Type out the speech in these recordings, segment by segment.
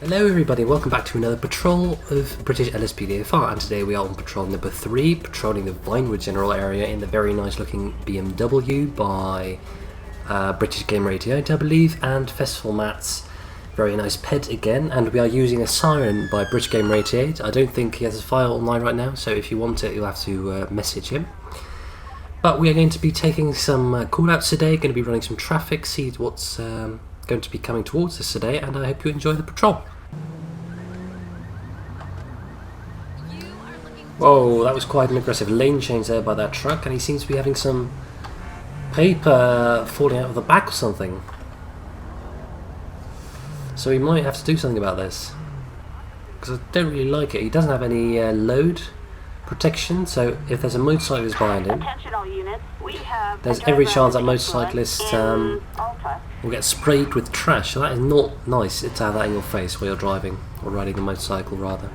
Hello everybody, welcome back to another patrol of British LSPDFR, and today we are on patrol number 3, patrolling the Vinewood general area in the very nice looking BMW by British Game 88 I believe, and FestivalMatt's very nice pet again, and we are using a siren by British Game 88. I don't think he has a file online right now, so if you want it you'll have to message him. But we are going to be taking some call-outs today, going to be running some traffic, see what's going to be coming towards us today, and I hope you enjoy the patrol. Whoa, that was quite an aggressive lane change there by that truck, and he seems to be having some paper falling out of the back or something. So he might have to do something about this, because I don't really like it. He doesn't have any load protection, so if there's a motorcyclist behind him, there's every chance that motorcyclist will get sprayed with trash. So that is not nice to have that in your face while you're driving, or riding a motorcycle rather.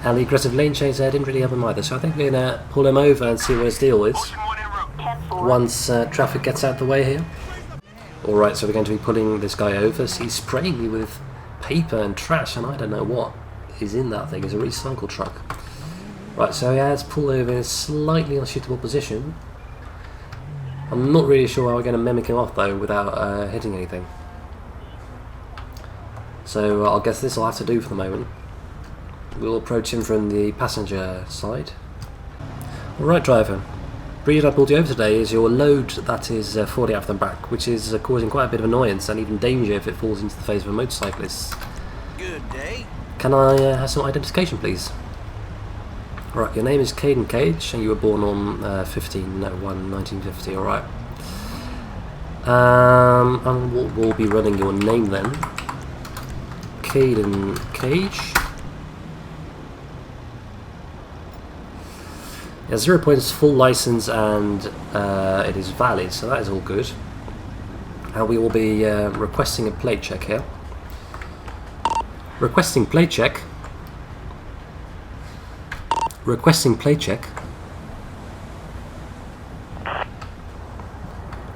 And the aggressive lane change there didn't really help him either, so I think we're going to pull him over and see what his deal is once traffic gets out of the way here. Alright, so we're going to be pulling this guy over. So he's spraying me with paper and trash, and I don't know what is in that thing. It's a recycle truck. Right, so he has pulled over in a slightly unsuitable position. I'm not really sure how we're going to mimic him off though without hitting anything. So I guess this will have to do for the moment. We'll approach him from the passenger side. Alright driver, the reason I pulled you over today is your load that is falling out of the back, which is causing quite a bit of annoyance and even danger if it falls into the face of a motorcyclist. Good day. Can I have some identification please? Right, your name is Caden Cage and you were born on 15/1/1950, alright. And we'll be running your name then. Caden Cage. Yeah, 0 points, full license, and it is valid, so that is all good. And we will be requesting a plate check here. Requesting plate check. Requesting plate check.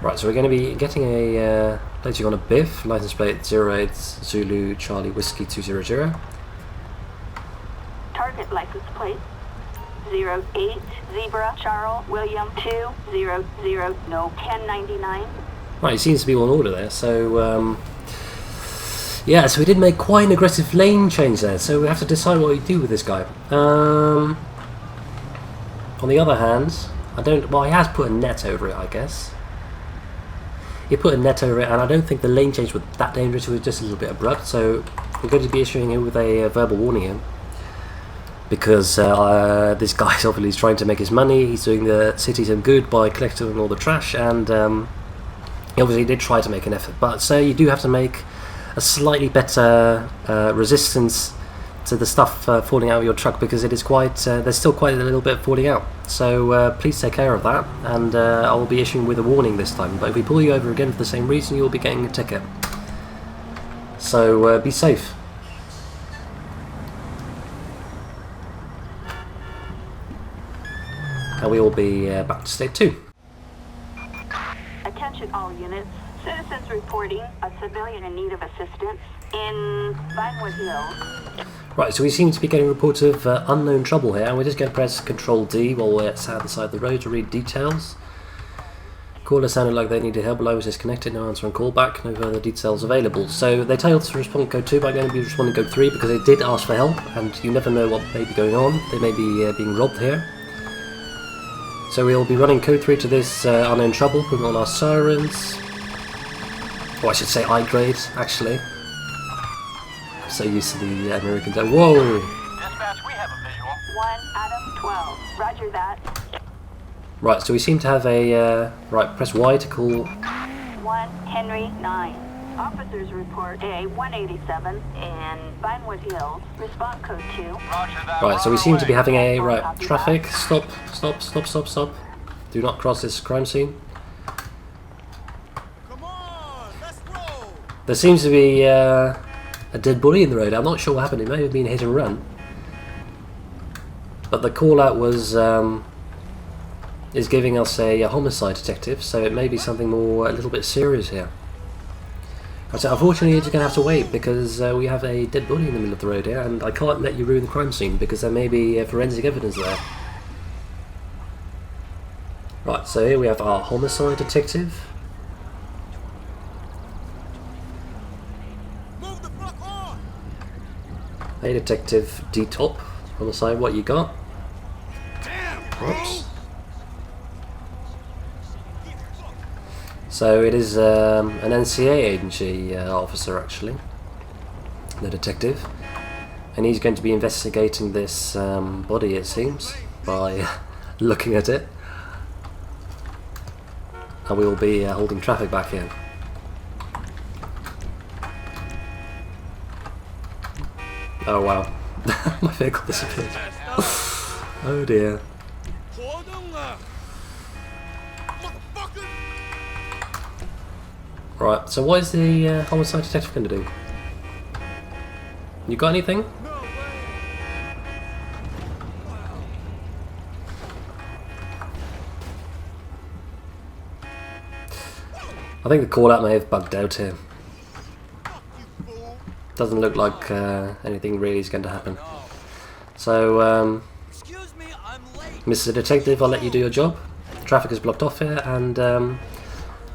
Right, so we're going to be getting a plate check on a Biff, license plate 08 Zulu Charlie Whiskey 200. Target license plate 08 Zebra Charles William 200, no 1099. Right, he seems to be on order there, so yeah, so we did make quite an aggressive lane change there, so we have to decide what we do with this guy. On the other hand, well, he has put a net over it, I guess. He put a net over it, and I don't think the lane change was that dangerous, it was just a little bit abrupt, so we're going to be issuing him with a verbal warning here. Because this guy's obviously trying to make his money, he's doing the city some good by collecting all the trash, and he obviously did try to make an effort. But so you do have to make a slightly better resistance to the stuff falling out of your truck, because it is quite, there's still quite a little bit falling out. So please take care of that, and I will be issuing with a warning this time. But if we pull you over again for the same reason, you'll be getting a ticket. So be safe. And we will be back to state 2. Attention all units. Citizens reporting a civilian in need of assistance in Vinewood Hills. Right, so we seem to be getting reports of unknown trouble here, and we're just going to press Control D while we're sat beside the road to read details. Caller sounded like they needed help, line was disconnected, no answer on callback, no further details available. So they tell us to respond code 2, but I'm going to be responding code 3 because they did ask for help, and you never know what may be going on. They may be being robbed here. So we'll be running code 3 to this unknown trouble, putting on our sirens. Or I should say I-grade, actually. I'm so used to the American tone. Whoa! Dispatch, we have a visual. 1 Adam 12. Roger that. Right, so we seem to have a... right, press Y to call... 1 Henry 9. Officers report a 187 in Vinewood Hills. Respond code 2. Roger that. Right, so we seem to be having a... right, traffic, stop. Do not cross this crime scene. Come on, let's roll. There seems to be a dead body in the road. I'm not sure what happened, it may have been hit and run. But the call out was... is giving us a homicide detective, so it may be something more, a little bit serious here. So unfortunately, you're just going to have to wait because we have a dead body in the middle of the road here, and I can't let you ruin the crime scene because there may be forensic evidence there. Right, so here we have our homicide detective. Hey, Detective D-Top. Homicide, what you got? Oops. So it is an NCA agency officer, actually, the detective, and he's going to be investigating this body, it seems, by looking at it, and we will be holding traffic back here. Oh wow, my vehicle disappeared. Oh dear. Right, so what is the homicide detective going to do? You got anything? I think the call out may have bugged out here. Doesn't look like anything really is going to happen. So, Mr. Detective, I'll let you do your job. The traffic is blocked off here, and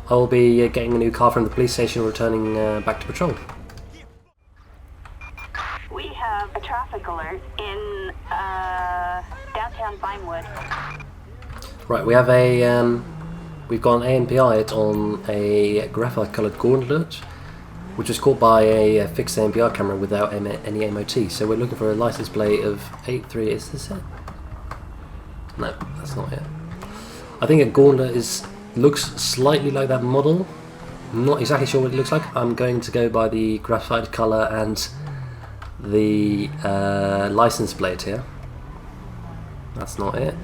I'll be getting a new car from the police station, returning back to patrol. We have a traffic alert in downtown Vinewood. Right, we have a we've got an ANPR on a graphite-coloured gauntlet, which was caught by a fixed ANPR camera without any MOT. So we're looking for a license plate of 83. Is this it? No, that's not it. I think a gauntlet looks slightly like that model. I'm not exactly sure what it looks like. I'm going to go by the graphite colour and the license plate here. That's not it.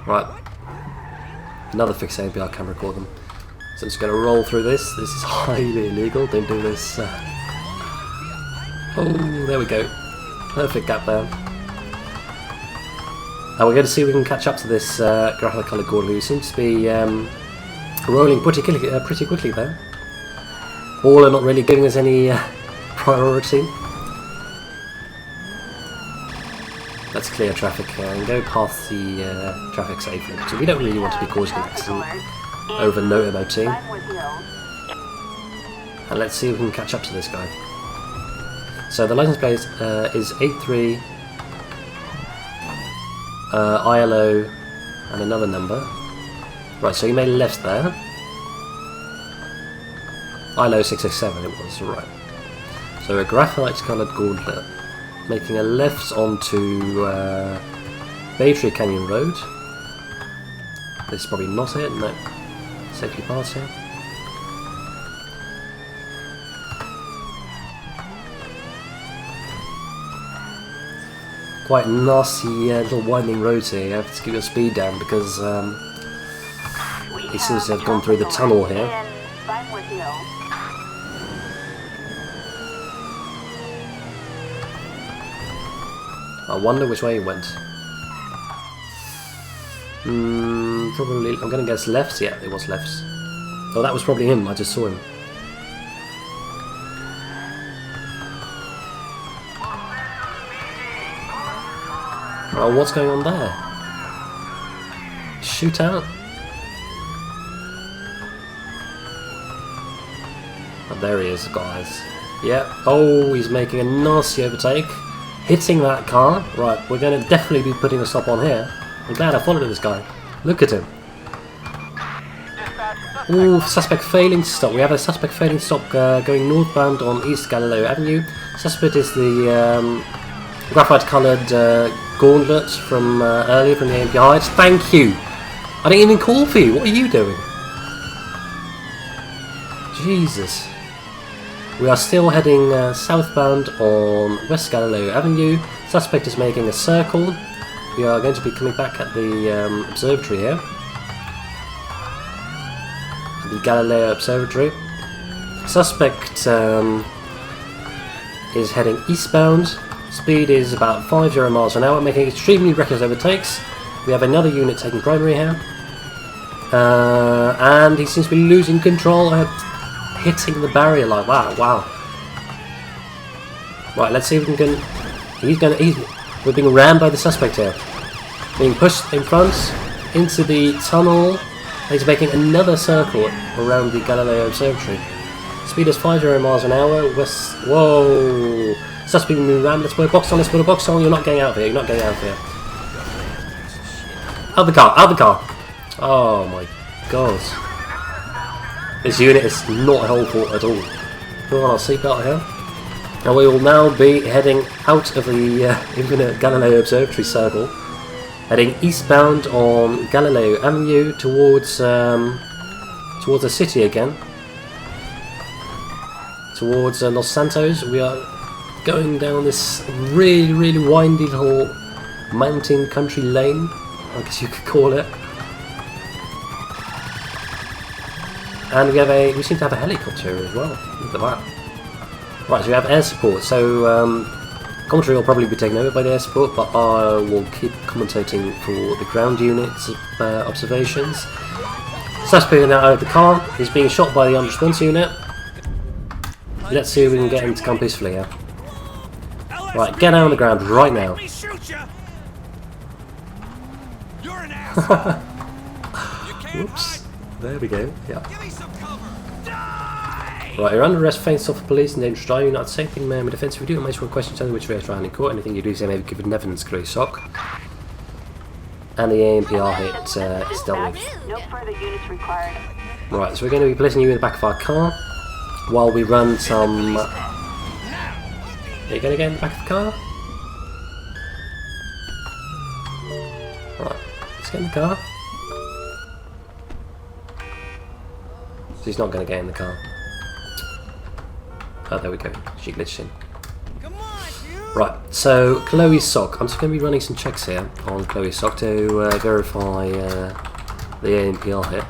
Right. Another fixed ANPR camera caught them. So I'm just going to roll through this. This is highly illegal. Don't do this. Oh, there we go. Perfect gap there. And we're going to see if we can catch up to this graphite coloured gauntlet, who seems to be rolling pretty quickly there. All are not really giving us any priority. Let's clear traffic here and go past the traffic safely. So we don't really want to be causing an accident over no MOT. And let's see if we can catch up to this guy. So the license plate is 83 ILO and another number. Right, so he made a left there. ILO 667 it was, right. So a graphite coloured gauntlet making a left onto Baytree Canyon Road. This is probably not it, no. Safely pass here. Quite nasty little winding roads here. You have to keep your speed down because he seems to have gone through the tunnel here. I wonder which way he went. Probably, I'm going to guess left. Yeah, it was left. Oh, that was probably him. I just saw him. Oh, what's going on there? Shootout? Oh, there he is, guys. Yeah. Oh, he's making a nasty overtake. Hitting that car. Right, we're going to definitely be putting a stop on here. I'm glad I followed this guy. Look at him. Ooh, suspect failing to stop. We have a suspect failing to stop going northbound on East Galileo Avenue. Suspect is the graphite coloured gauntlet from earlier from the ANPR. Thank you. I didn't even call for you. What are you doing? Jesus. We are still heading southbound on West Galileo Avenue. Suspect is making a circle. We are going to be coming back at the observatory here. The Galileo Observatory. Suspect is heading eastbound. Speed is about 50 miles an hour, making extremely reckless overtakes. We have another unit taking primary here. And he seems to be losing control, hitting the barrier like that. Wow. Right, let's see if we can. We're being rammed by the suspect here. Being pushed in front into the tunnel. He's making another circle around the Galileo Observatory. Speed is 50 miles an hour. West. Whoa! Suspect being rammed. Let's put a box on. Let's put a box on. You're not getting out of here. You're not getting out of here. Out of the car. Out of the car. Oh my god. This unit is not helpful at all. Put on our seatbelt here. And we will now be heading out of the Infinite Galileo Observatory circle, heading eastbound on Galileo Avenue towards the city again, towards Los Santos. We are going down this really windy little mountain country lane, I guess you could call it. And we seem to have a helicopter as well. Look at that. Right, so we have air support, so commentary will probably be taken over by the air support, but I will keep commentating for the ground unit's observations. Suspect now out of the car, he's being shot by the armed response unit. Let's see if we can get him to come peacefully here. Right, get out on the ground right now. Whoops, there we go, yeah. Right, you're under arrest for faint stop for police and dangerous driving. Not the same thing, man. With defence, if you do, it makes one question tell you which way to trial in court. Anything you do, say maybe give an evidence, Chloe Sock. And the ANPR hit is dealt with. No further units required. Right, so we're going to be placing you in the back of our car while we run some. Are you going to get in the back of the car? Right, let's get in the car. So he's not going to get in the car. Oh, there we go. She glitched in. Right, so Chloe Sock. I'm just going to be running some checks here on Chloe Sock to verify the ANPR hit.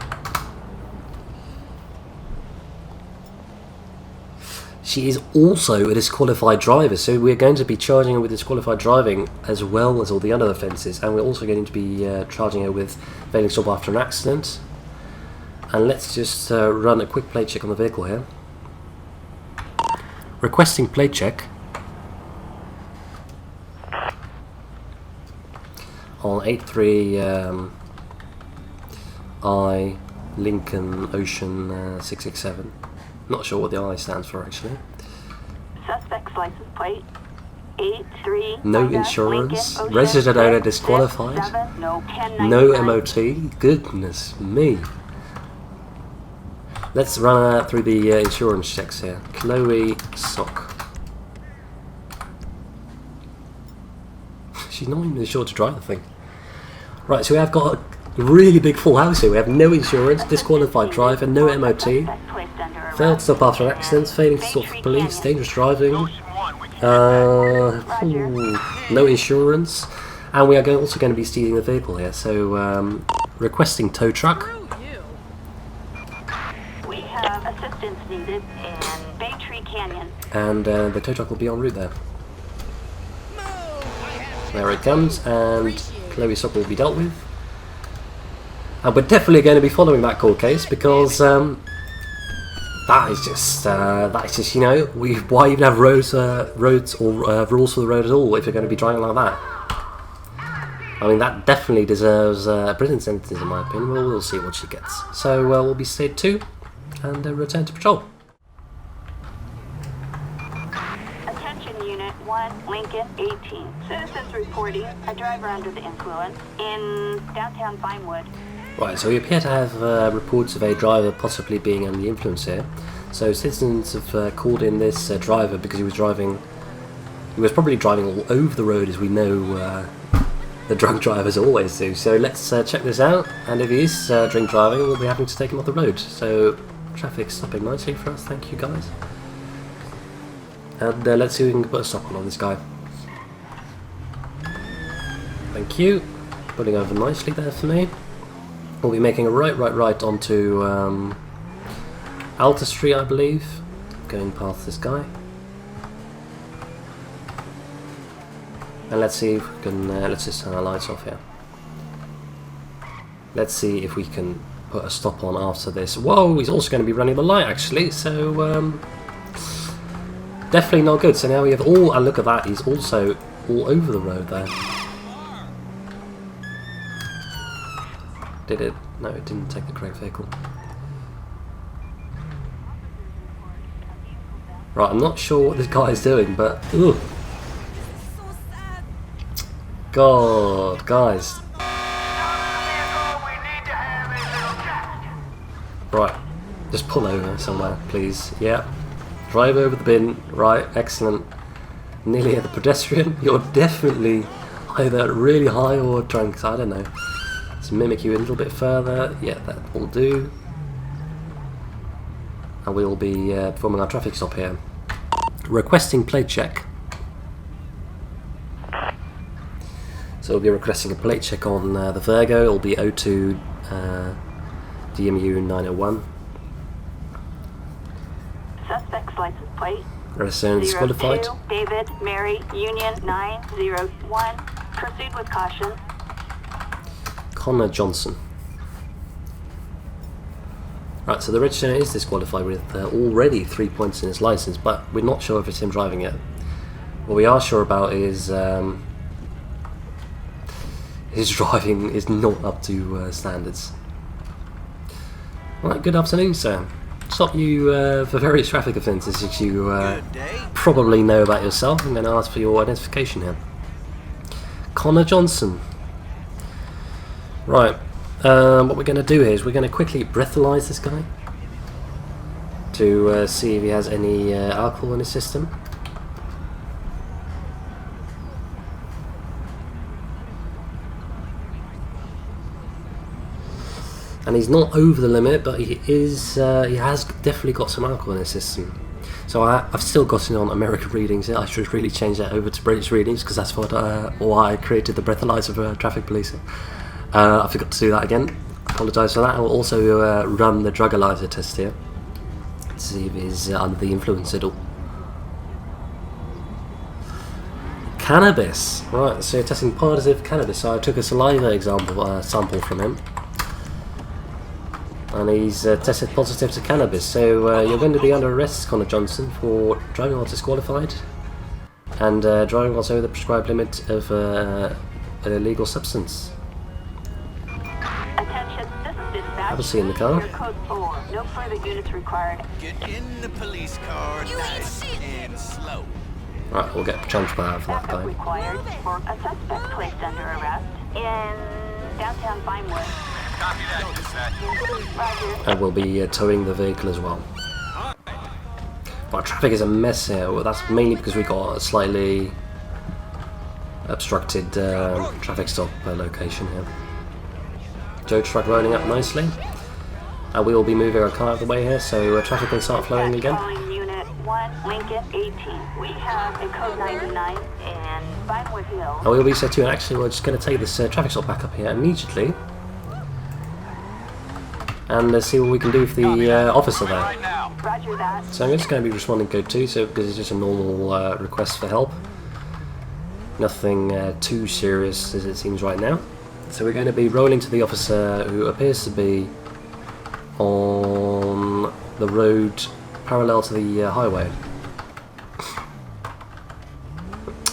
She is also a disqualified driver, so we're going to be charging her with disqualified driving as well as all the other offences, and we're also going to be charging her with failing stop after an accident. And let's just run a quick plate check on the vehicle here. Requesting plate check on 83 I Lincoln Ocean 667. Not sure what the I stands for actually. Suspect's license plate 83. No insurance. Registered owner disqualified. No MOT. Goodness me. Let's run through the insurance checks here. Chloe Sock. She's not even insured to drive the thing. Right, so we have got a really big full house here. We have no insurance, disqualified driver, no MOT, failed to stop after an accident, failing to stop for police, dangerous driving, no insurance, and we are also going to be stealing the vehicle here. So requesting tow truck. Assistance needed in Bay Tree Canyon. And the tow truck will be en route there. There it comes, and Chloe Sock will be dealt with. And we're definitely going to be following that court case because that is just you know, why even have roads or rules for the road at all if you're going to be driving like that? I mean, that definitely deserves a prison sentence in my opinion. We'll see what she gets. So we'll be stayed 2. And return to patrol. Attention Unit 1, Lincoln 18. Citizens reporting a driver under the influence in downtown Vinewood. Right, so we appear to have reports of a driver possibly being under the influence here. So citizens have called in this driver because he was probably driving all over the road, as we know the drunk drivers always do. So let's check this out, and if he is drink driving, we'll be having to take him off the road. So traffic's stopping nicely for us, thank you guys. And let's see if we can put a stop on this guy. Thank you. Pulling over nicely there for me. We'll be making a right onto Alta Street, I believe. Going past this guy. And let's see if we can, let's just turn our lights off here. Let's see if we can put a stop on after this. Whoa, he's also going to be running the light actually, so definitely not good. So now we have all, and look at that, he's also all over the road there. Did it? No, it didn't take the correct vehicle. Right, I'm not sure what this guy is doing, but ugh. God, guys. Right, just pull over somewhere, please. Yeah, drive over the bin. Right, excellent. Nearly at the pedestrian. You're definitely either really high or drunk, so I don't know. Let's mimic you a little bit further. Yeah, that will do. And we'll be performing our traffic stop here. Requesting plate check. So we'll be requesting a plate check on the Virgo. It'll be 02 DMU 901. Suspect's license plate. Resident disqualified. 02 David Mary Union 901. Proceed with caution. Connor Johnson. Right, so the register is disqualified with already 3 points in his license, but we're not sure if it's him driving it. What we are sure about is his driving is not up to standards. Right, good afternoon, sir. Stop you for various traffic offences that you probably know about yourself. I'm going to ask for your identification here. Connor Johnson. Right, what we're going to do here is we're going to quickly breathalyze this guy to see if he has any alcohol in his system. And he's not over the limit, but he is. He has definitely got some alcohol in his system. So I've still got it on American readings. I should really change that over to British readings because that's what why I created the breathalyzer for traffic police. I forgot to do that again. Apologise for that. I will also run the drug-alyzer test here to see if he's under the influence at all. Cannabis. Right, so you're testing positive cannabis. So I took a saliva sample from him. And he's tested positive to cannabis. So you're going to be under arrest, Connor Johnson, for driving while disqualified and driving whilst over the prescribed limit of an illegal substance. Attention, this is dispatch. Have a seat in the car. Code 4. No further units required. Get in the police car nice and slow. Right, we'll get charged by for that Backup guy. required for a suspect placed under arrest in downtown Vinewood. Copy that, dispatch. Roger. And we'll be towing the vehicle as well. Right, traffic is a mess here. Well, that's mainly because we got a slightly obstructed traffic stop location here. Joe truck rolling up nicely. And we will be moving our car out of the way here, so traffic can start flowing again. Calling Unit 1, Lincoln 18. We have a code 99 in Vinewood Hills. And we'll be set to, and actually we're just going to take this traffic stop back up here immediately. And see what we can do for the officer there. Roger that. So I'm just going to be responding code 2, so because it's just a normal request for help. Nothing too serious as it seems right now. So we're going to be rolling to the officer who appears to be on the road parallel to the highway.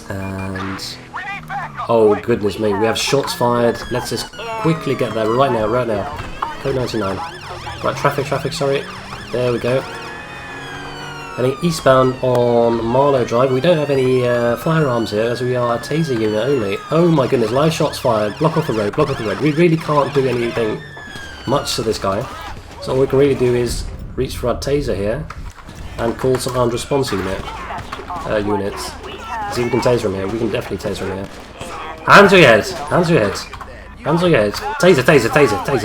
And oh goodness me, we have shots fired. Let's just quickly get there right now. Code 99. Right, traffic, sorry. There we go. Heading eastbound on Marlow Drive. We don't have any firearms here as we are a taser unit only. Oh my goodness, live shots fired. Block off the road. We really can't do anything much to this guy. So all we can really do is reach for our taser here and call some armed response units. See if we can taser him here. We can definitely taser him here. Hands on your head.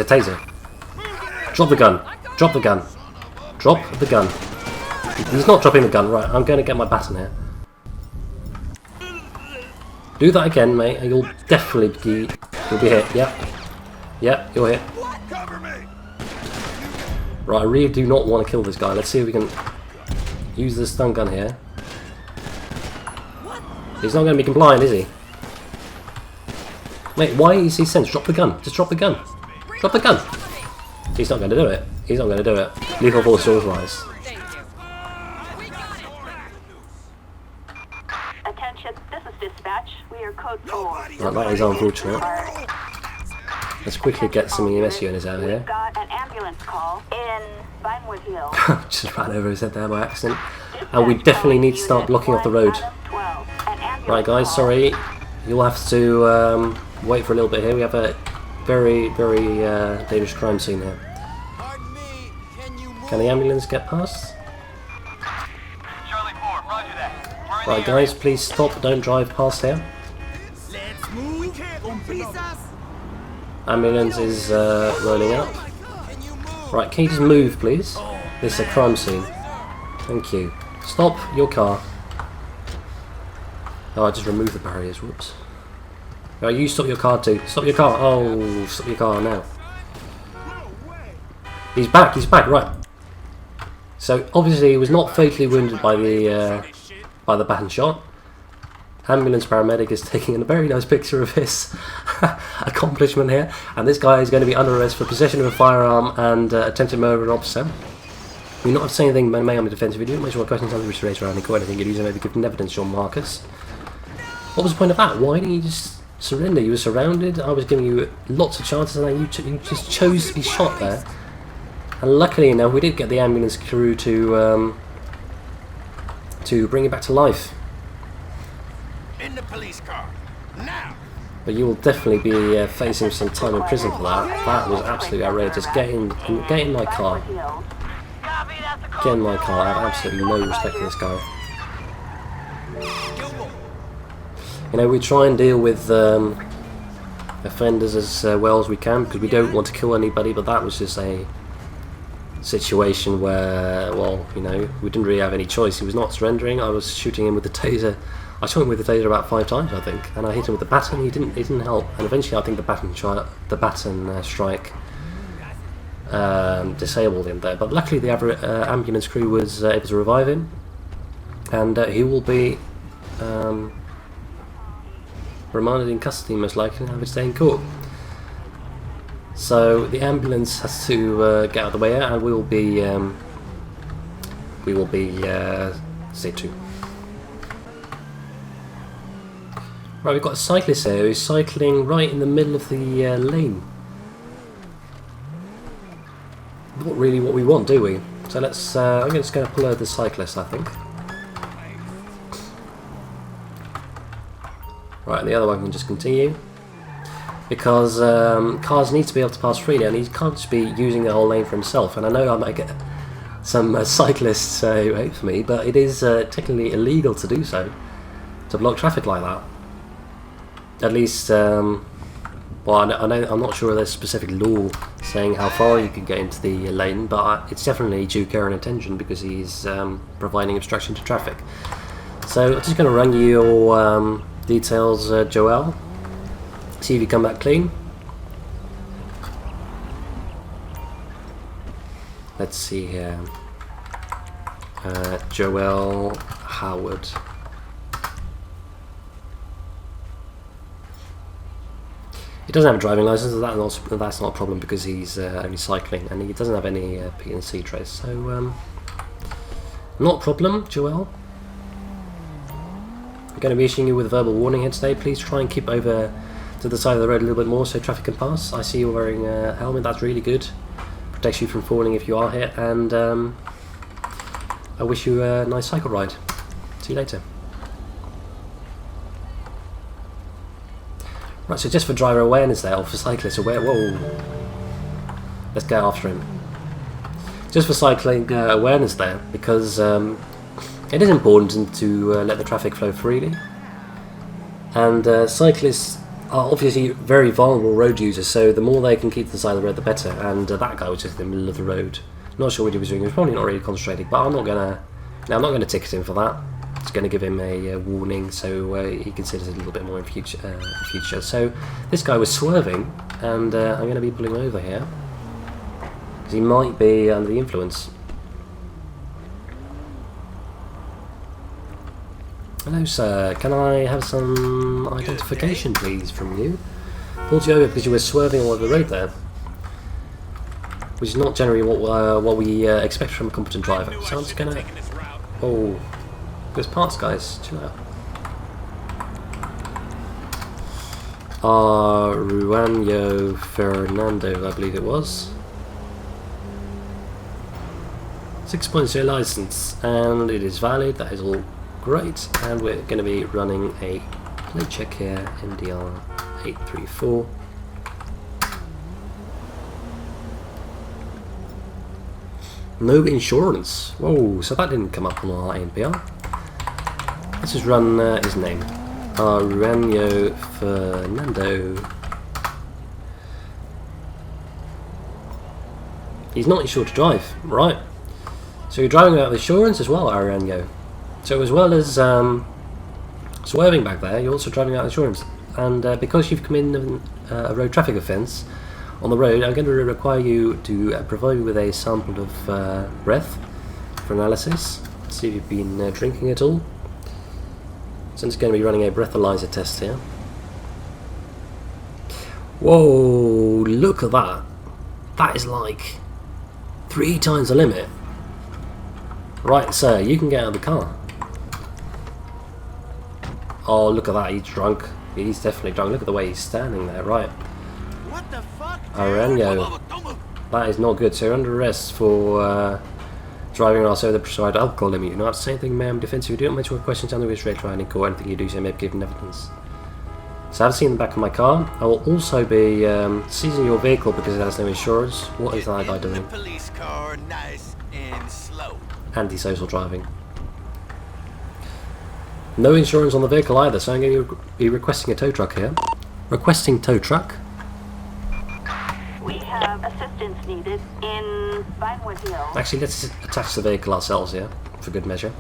Taser. Drop the gun. He's not dropping the gun. Right, I'm going to get my baton here. Do that again, mate, and you'll definitely be hit. Yep, you're hit. Right, I really do not want to kill this guy. Let's see if we can use the stun gun here. He's not going to be compliant, is he? Mate, why is he sent? Drop the gun. Just drop the gun. He's not going to do it. He's not going to do it. Lethal force authorized. Attention, this is dispatch. We are code 4. Right, that is unfortunate. Let's quickly get some EMS units out of here. We've got an ambulance call in Vinewood Hills. Just ran over his head there by accident. And we definitely need to start blocking off the road. Right guys, sorry. You'll have to wait for a little bit here. We have a very, very dangerous crime scene here. Pardon me, can you move? Can the ambulance get past? Charlie 4, roger that. We're in Right the area. guys, please stop. Don't drive past here. Let's move. Comprisas. Ambulance is rolling up. Can you move? Right, can you just move please? This is a crime scene. Thank you. Stop your car. Oh, I just removed the barriers, whoops. Right, you stop your car too. Stop your car. Oh, stop your car now. He's back, right. So, obviously he was not fatally wounded by the baton shot. Ambulance paramedic is taking a very nice picture of his accomplishment here. And this guy is going to be under arrest for possession of a firearm and attempted murder of an officer. You're not saying anything may on the defensive video. Make sure what questions on the race around and anything you use maybe give evidence on Marcus. What was the point of that? Why didn't you just surrender? You were surrounded. I was giving you lots of chances, and you just chose to be shot there. And luckily enough, we did get the ambulance crew to bring it back to life. In the police car. Now. But you will definitely be facing some time in prison for that. That was absolutely outrageous. Get in my car. Copy, that's the Get call. in my car. I have absolutely no respect for this guy. You know, we try and deal with offenders as well as we can because we don't want to kill anybody, but that was just a situation where, well, you know, we didn't really have any choice. He was not surrendering. I was shooting him with the taser. I shot him with the taser about 5 times, I think, and I hit him with the baton. He didn't help, and eventually I think the baton strike disabled him there. But luckily the ambulance crew was able to revive him, and he will be remanded in custody most likely and have his day in court. So the ambulance has to get out of the way, and we will be set to. Right, we've got a cyclist here who's cycling right in the middle of the lane. Not really what we want, do we? So let's. I'm just going to pull over the cyclist, I think. Right, and the other one can just continue. Because cars need to be able to pass freely, and he can't just be using the whole lane for himself. And I know I might get some cyclists who hate for me, but it is technically illegal to do so, to block traffic like that. At least, well, I know I'm not sure there's a specific law saying how far you can get into the lane, but it's definitely due care and attention because he's providing obstruction to traffic. So I'm just going to run you your details, Joel. See if you come back clean. Let's see here. Joel Howard. He doesn't have a driving license, that's not a problem because he's only cycling, and he doesn't have any P&C trace, so not a problem, Joel. I'm going to be issuing you with a verbal warning here today. Please try and keep over to the side of the road a little bit more so traffic can pass. I see you're wearing a helmet, that's really good. Protects you from falling if you are hit, and I wish you a nice cycle ride. See you later. Right, so just for driver awareness there, or for cyclist aware, whoa, let's get after him. Just for cycling awareness there, because it is important to let the traffic flow freely. And cyclists are obviously very vulnerable road users, so the more they can keep to the side of the road, the better. And that guy was just in the middle of the road. Not sure what he was doing. He was probably not really concentrating, but I'm not gonna ticket him for that. Just going to give him a warning so he considers it a little bit more in future. So this guy was swerving, and I'm going to be pulling over here because he might be under the influence. Hello sir, can I have some identification please from you? Pulled you over because you were swerving all over the road there. which is not generally what we expect from a competent driver. So I'm just gonna... Oh, there's parts, guys. Chill out. Ruanio Fernando, I believe it was. 6.0 license, and it is valid. That is all great. And we're going to be running a plate check here, MDR 834. No insurance. Whoa, so that didn't come up on our ANPR. Let's just run his name. Ruanio Fernando. He's not insured to drive, right? So you're driving without insurance as well, Ruanio. So as well as swerving back there, you're also driving without insurance. And because you've committed a road traffic offence on the road, I'm going to require you to provide me with a sample of breath for analysis. See if you've been drinking at all. So I'm just going to be running a breathalyzer test here. Whoa, look at that. That is like 3 times the limit. Right, sir, you can get out of the car. Oh, look at that, he's drunk. He's definitely drunk. Look at the way he's standing there, right. What the fuck? Arango. That is not good. So you're under arrest for driving whilst over the prescribed alcohol limit. You know have to say anything, ma'am, defensive. You don't mention questions under this rate trial in court. Anything you do say may be given evidence. So I've seen the back of my car. I will also be seizing your vehicle because it has no insurance. What is that guy doing? Police car, nice and slow. Antisocial driving. No insurance on the vehicle either, so I'm going to be requesting a tow truck here. Requesting tow truck. We have assistance needed in Vinewood Hills. Actually, let's attach the vehicle ourselves here, for good measure.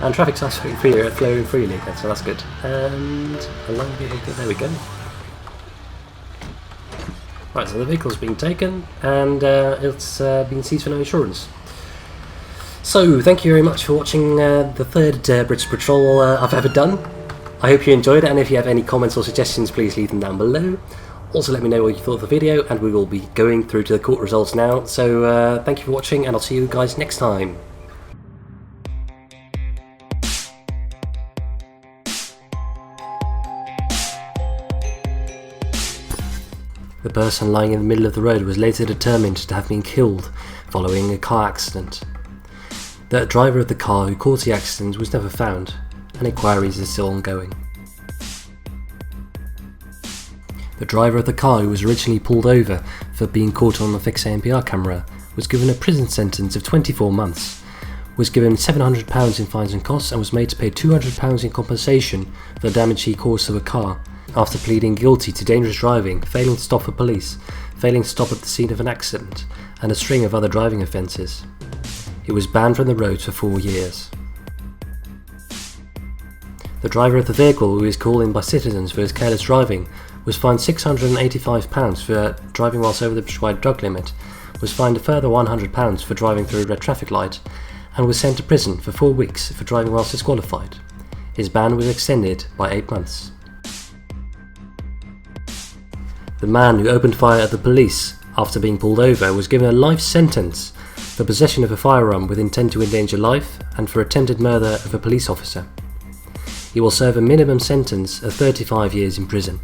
And traffic starts flowing freely, so that's good. And along the vehicle, there we go. Right, so the vehicle's been taken, and it's been seized for no insurance. So, thank you very much for watching the third British Patrol I've ever done. I hope you enjoyed it, and if you have any comments or suggestions, please leave them down below. Also, let me know what you thought of the video, and we will be going through to the court results now. So, thank you for watching, and I'll see you guys next time. The person lying in the middle of the road was later determined to have been killed following a car accident. The driver of the car who caused the accident was never found, and inquiries are still ongoing. The driver of the car who was originally pulled over for being caught on the fixed ANPR camera was given a prison sentence of 24 months, was given £700 in fines and costs, and was made to pay £200 in compensation for the damage he caused to the car, after pleading guilty to dangerous driving, failing to stop for police, failing to stop at the scene of an accident, and a string of other driving offences. He was banned from the roads for 4 years. The driver of the vehicle, who is called in by citizens for his careless driving, was fined £685 for driving whilst over the prescribed drug limit, was fined a further £100 for driving through a red traffic light, and was sent to prison for 4 weeks for driving whilst disqualified. His ban was extended by 8 months. The man who opened fire at the police after being pulled over was given a life sentence for possession of a firearm with intent to endanger life and for attempted murder of a police officer. He will serve a minimum sentence of 35 years in prison.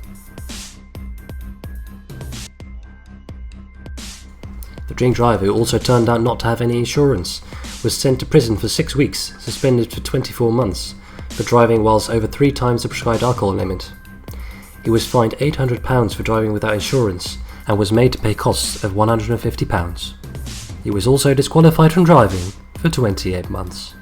The drink driver, who also turned out not to have any insurance, was sent to prison for 6 weeks, suspended for 24 months, for driving whilst over 3 times the prescribed alcohol limit. He was fined £800 for driving without insurance and was made to pay costs of £150. He was also disqualified from driving for 28 months.